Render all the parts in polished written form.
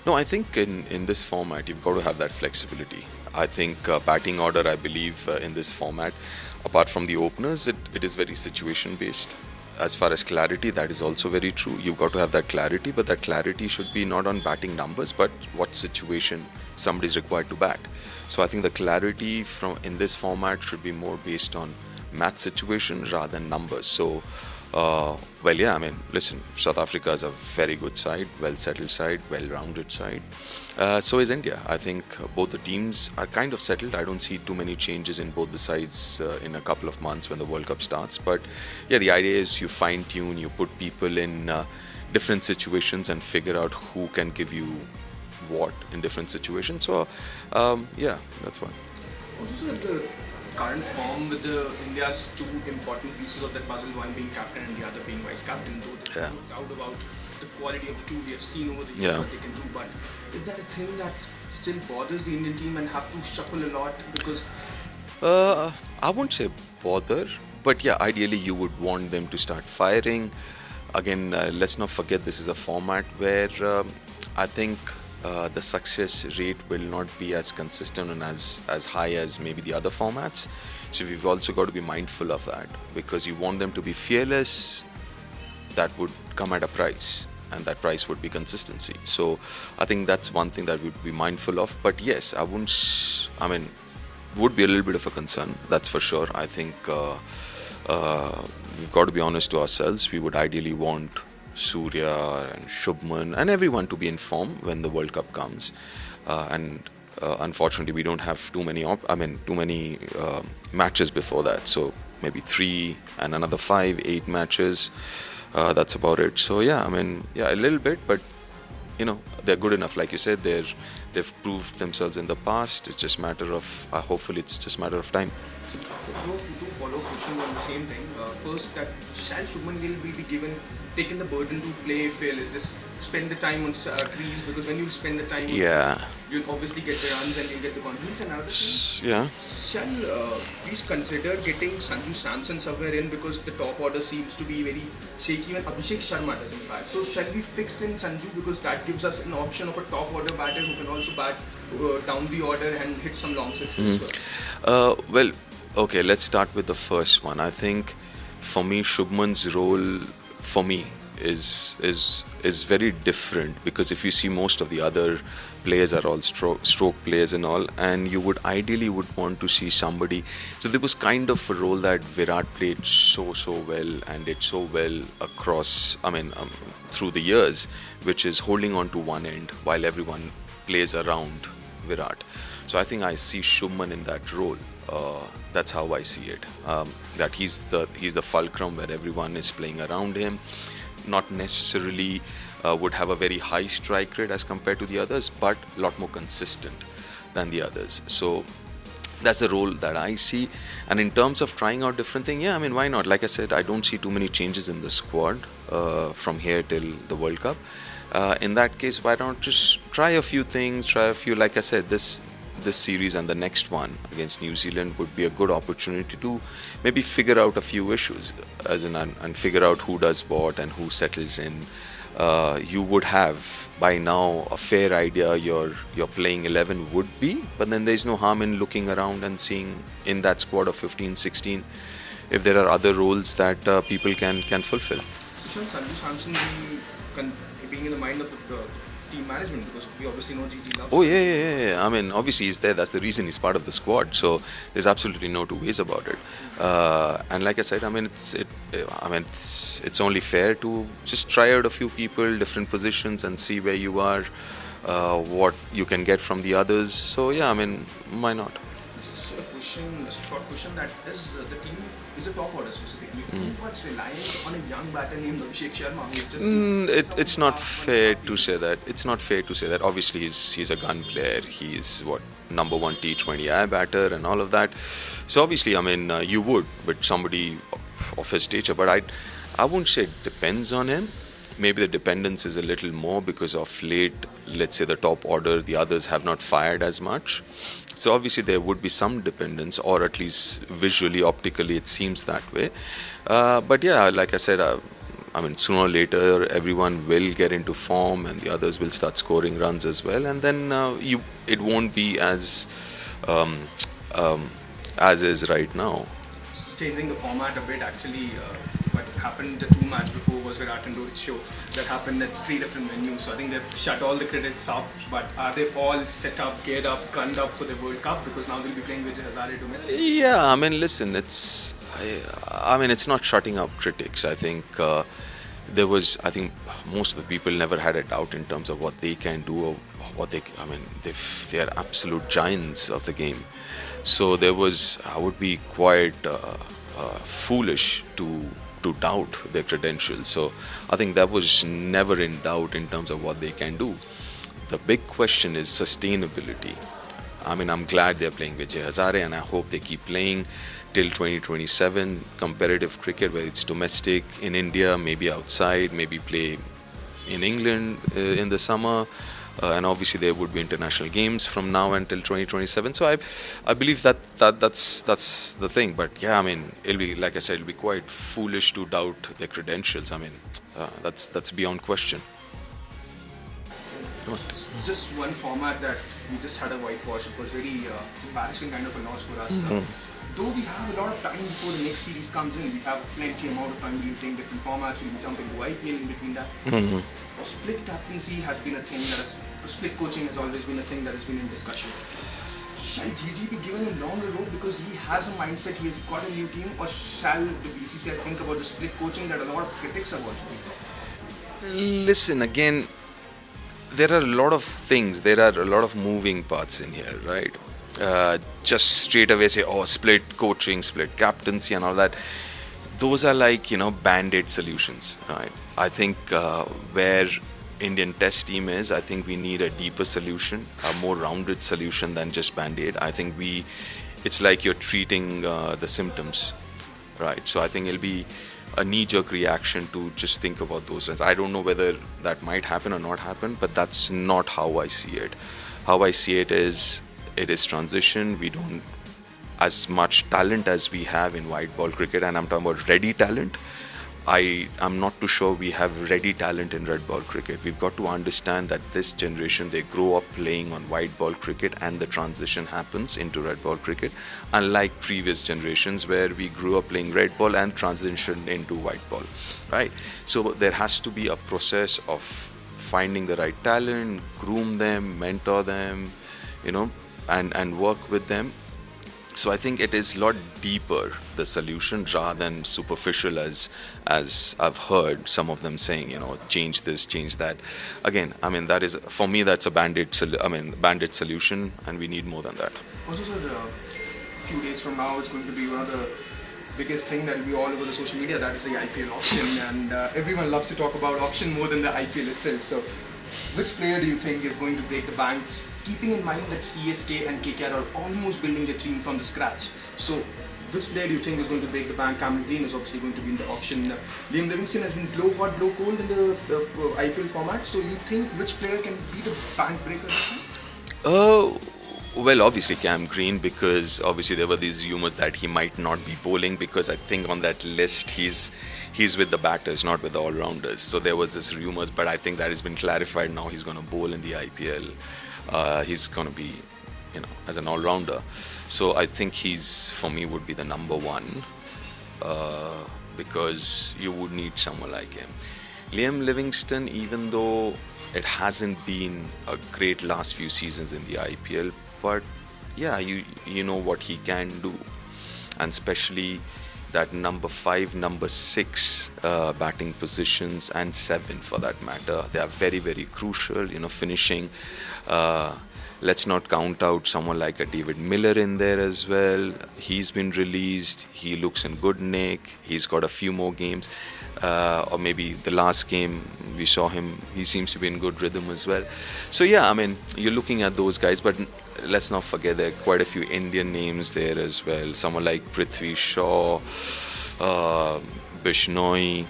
No, I think in this format, you've got to have that flexibility. I think batting order, I believe, in this format, apart from the openers, it is very situation based. As far as clarity, that is also very true. You've got to have that clarity, but that clarity should be not on batting numbers, but what situation somebody is required to bat. So I think the clarity from in this format should be more based on match situation rather than numbers. So, well, yeah, I mean, listen, South Africa is a very good side, well settled side, well rounded side. So is India. I think both the teams are kind of settled. I don't see too many changes in both the sides in a couple of months when the World Cup starts. But yeah, the idea is you fine tune, you put people in different situations and figure out who can give you what in different situations. So, yeah, that's one. Also, sir, the current form with the India's two important pieces of that puzzle, one being captain and the other being vice captain, though there's Yeah. no doubt about the quality of the two we have seen over the years Yeah. what they can do. But is that a thing that still bothers the Indian team and have to shuffle a lot? Because I won't say bother, but yeah, ideally you would want them to start firing. Again, let's not forget this is a format where I think the success rate will not be as consistent and as high as maybe the other formats. So we've also got to be mindful of that because you want them to be fearless. That would come at a price, and that price would be consistency. So I think that's one thing that we'd be mindful of. But yes, I wouldn't. I mean, would be a little bit of a concern. That's for sure. I think we've got to be honest to ourselves. We would ideally want Surya and Shubman and everyone to be in form when the World Cup comes. And unfortunately, we don't have too many. Too many matches before that. So maybe 3 and another 5, 8 matches. That's about it. So yeah, I mean, yeah, a little bit, but you know, they're good enough. Like you said, they've proved themselves in the past. It's just matter of hopefully it's just matter of time. so two follow questions on the same thing. First, that shall Shubman Gill will be taken the burden to play fearless, just spend the time on crease, because when you spend the time on Yeah. crease, you'll obviously get the runs and you'll get the confidence. And another thing, Yeah. shall please consider getting Sanju Samson somewhere in, because the top order seems to be very shaky when Abhishek Sharma doesn't bat. So shall we fix in Sanju, because that gives us an option of a top order batter who can also bat down the order and hit some long sixes. Well, okay, let's start with the first one. I think for me, Shubman's role for me is very different because if you see most of the other players are all stroke players and all, and you would ideally would want to see somebody. So there was kind of a role that Virat played so well and did so well across. Through the years, which is holding on to one end while everyone plays around Virat. So I think I see Shubman in that role. That's how I see it. That he's the fulcrum where everyone is playing around him. Not necessarily would have a very high strike rate as compared to the others, but a lot more consistent than the others. So that's the role that I see. And in terms of trying out different things, yeah, I mean, why not? Like I said, I don't see too many changes in the squad from here till the World Cup. In that case, why not just try a few things, like I said, this series and the next one against New Zealand would be a good opportunity to maybe figure out a few issues and figure out who does what and who settles in. You would have by now a fair idea your playing 11 would be, but then there's no harm in looking around and seeing in that squad of 15, 16 if there are other roles that people can fulfill. Isn't Sanju Samson being in the mind of the team management, because we obviously know GT loves Oh yeah. I mean, obviously he's there. That's the reason he's part of the squad. So there's absolutely no two ways about it. And like I said, I mean, it's only fair to just try out a few people, different positions, and see where you are, what you can get from the others. So yeah, I mean, why not? This is a short question, that is the team is a top order specifically. Too much reliant on a young batter named Abhishek Sharma, who is just It's not fair to say that. It's not fair to say that. Obviously, he's a gun player. He's number one T20I batter and all of that. So obviously, I mean, you would with somebody of his stature, but I wouldn't say it depends on him. Maybe the dependence is a little more because of late, let's say the top order, the others have not fired as much. So obviously there would be some dependence, or at least visually, optically, it seems that way. But yeah, like I said, I mean, sooner or later, everyone will get into form, and the others will start scoring runs as well, and then it won't be um, um, as is right now. Changing the format a bit actually. What happened the two match before was Virat and Rohit show that happened at three different venues. So I think they've shut all the critics up. But are they all set up, geared up, gunned up for the World Cup? Because now they'll be playing Vijay Hazare domestic. Yeah, I mean, listen, I mean, it's not shutting up critics. I think I think most of the people never had a doubt in terms of what they can do or I mean, they are absolute giants of the game. So I would be quite foolish to doubt their credentials. So I think that was never in doubt in terms of what they can do. The big question is sustainability. I mean, I'm glad they're playing Vijay Hazare, and I hope they keep playing till 2027. Competitive cricket, whether it's domestic, in India, maybe outside, maybe play in England in the summer. And obviously there would be international games from now until 2027. So I believe that's the thing. But yeah, I mean, it'll be, like I said, it'll be quite foolish to doubt their credentials. I mean, that's beyond question. Just one format that we just had a whitewash. It was very embarrassing kind of a loss for us. Though we have a lot of time before the next series comes in, we have plenty amount of time. We'll be playing different formats. We'll be jumping to IPL in between that. Split captaincy has been a thing split coaching has always been a thing that has been in discussion. Shall Gigi be given a longer road because he has a mindset, he has got a new team, or shall the BCCI think about the split coaching that a lot of critics have also been? Listen, again, there are a lot of things, there are a lot of moving parts in here, right? Just straight away say, oh, split coaching, split captaincy and all that. Those are like, band-aid solutions, right? I think where Indian test team is, I think we need a deeper solution, a more rounded solution than just band-aid. I think it's like you're treating the symptoms, right? So I think it'll be a knee-jerk reaction to just think about those things. I don't know whether that might happen or not happen, but that's not how I see it. How I see it is transition. We don't as much talent as we have in white ball cricket, and I'm talking about ready talent. I'm not too sure we have ready talent in red ball cricket. We've got to understand that this generation, they grow up playing on white ball cricket and the transition happens into red ball cricket, unlike previous generations where we grew up playing red ball and transitioned into white ball, right? So there has to be a process of finding the right talent, groom them, mentor them, and work with them. So I think it is a lot deeper, the solution, rather than superficial as I've heard some of them saying, change this, change that. Again, I mean, that is, for me, that's a band-aid solution, and we need more than that. Also, sir, a few days from now, it's going to be one of the biggest thing that will be all over the social media, that is the IPL auction, and everyone loves to talk about auction more than the IPL itself. So which player do you think is going to break the bank, keeping in mind that CSK and KKR are almost building their team from the scratch? So which player do you think is going to break the bank? Cameron Green is obviously going to be in the auction. Liam Livingston has been blow hot, blow cold in the IPL format. So you think which player can be the bank breaker? Well, obviously Cam Green, because obviously there were these rumors that he might not be bowling, because I think on that list he's with the batters, not with the all-rounders. So there was this rumors, but I think that has been clarified now. He's going to bowl in the IPL. He's going to be, as an all-rounder. So I think for me, would be the number one, because you would need someone like him. Liam Livingston, even though it hasn't been a great last few seasons in the IPL, but yeah, you know what he can do, and especially that number 5, number 6 batting positions, and 7 for that matter, they are very, very crucial. Finishing. Let's not count out someone like a David Miller in there as well. He's been released. He looks in good nick. He's got a few more games. Or maybe the last game we saw him, he seems to be in good rhythm as well. So yeah, I mean, you're looking at those guys, but let's not forget there are quite a few Indian names there as well. Someone like Prithvi Shaw, Bishnoi,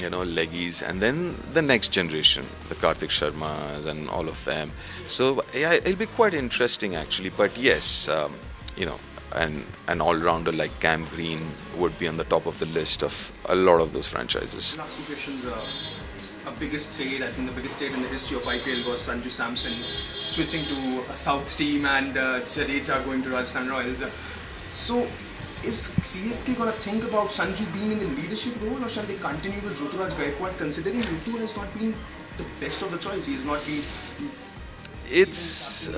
leggies, and then the next generation, the Karthik Sharmas and all of them. So yeah, it'll be quite interesting actually. But yes, an all-rounder like Cam Green would be on the top of the list of a lot of those franchises. Last two questions. Biggest trade, I think the biggest trade in the history of IPL was Sanju Samson switching to a South team and Jadeja going to Rajasthan Royals. So, is CSK going to think about Sanju being in the leadership role, or shall they continue with Ruturaj Gaikwad, considering Rutu has not been the best of the choice? He has not been... It's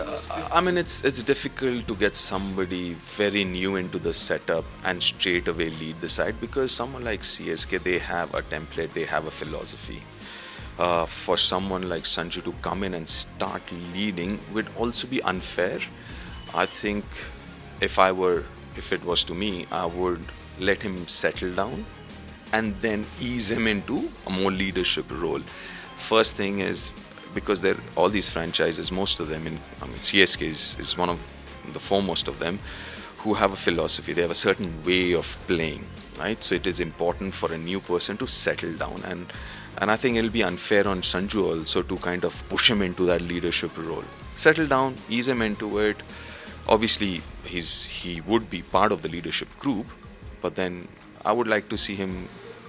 difficult to get somebody very new into the setup and straight away lead the side, because someone like CSK, they have a template, they have a philosophy. For someone like Sanju to come in and start leading would also be unfair. I think if it was to me, I would let him settle down and then ease him into a more leadership role. First thing is, because all these franchises, most of them, CSK is one of the foremost of them, who have a philosophy. They have a certain way of playing, right? So it is important for a new person to settle down, and I think it'll be unfair on Sanju also to kind of push him into that leadership role. Settle down, ease him into it. Obviously, he would be part of the leadership group, but then I would like to see him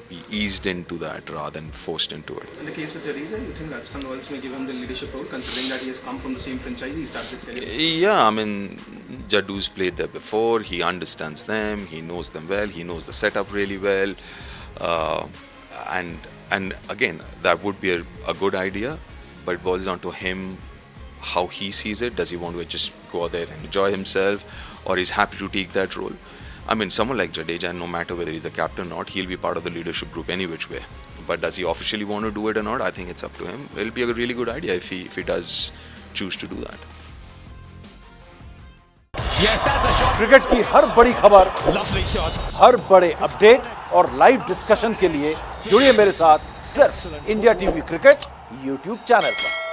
be eased into that rather than forced into it. In the case of Jadeja, you think Rajasthan Royals may give him the leadership role, considering that he has come from the same franchise, he started his career? Yeah, Jadu's played there before, he understands them, he knows them well, he knows the setup really well, and again, that would be a good idea, but it boils down to him, how he sees it. Does he want to just go out there and enjoy himself, or he's happy to take that role? Someone like Jadeja, no matter whether he's the captain or not, he'll be part of the leadership group any which way. But does he officially want to do it or not? I think it's up to him. It'll be a really good idea if he does choose to do that. Yes, that's a shot. Cricket की हर बड़ी खबर, Lovely shot. हर बड़े update और live discussion के लिए जुड़िए मेरे साथ सिर्फ India TV cricket YouTube channel पर।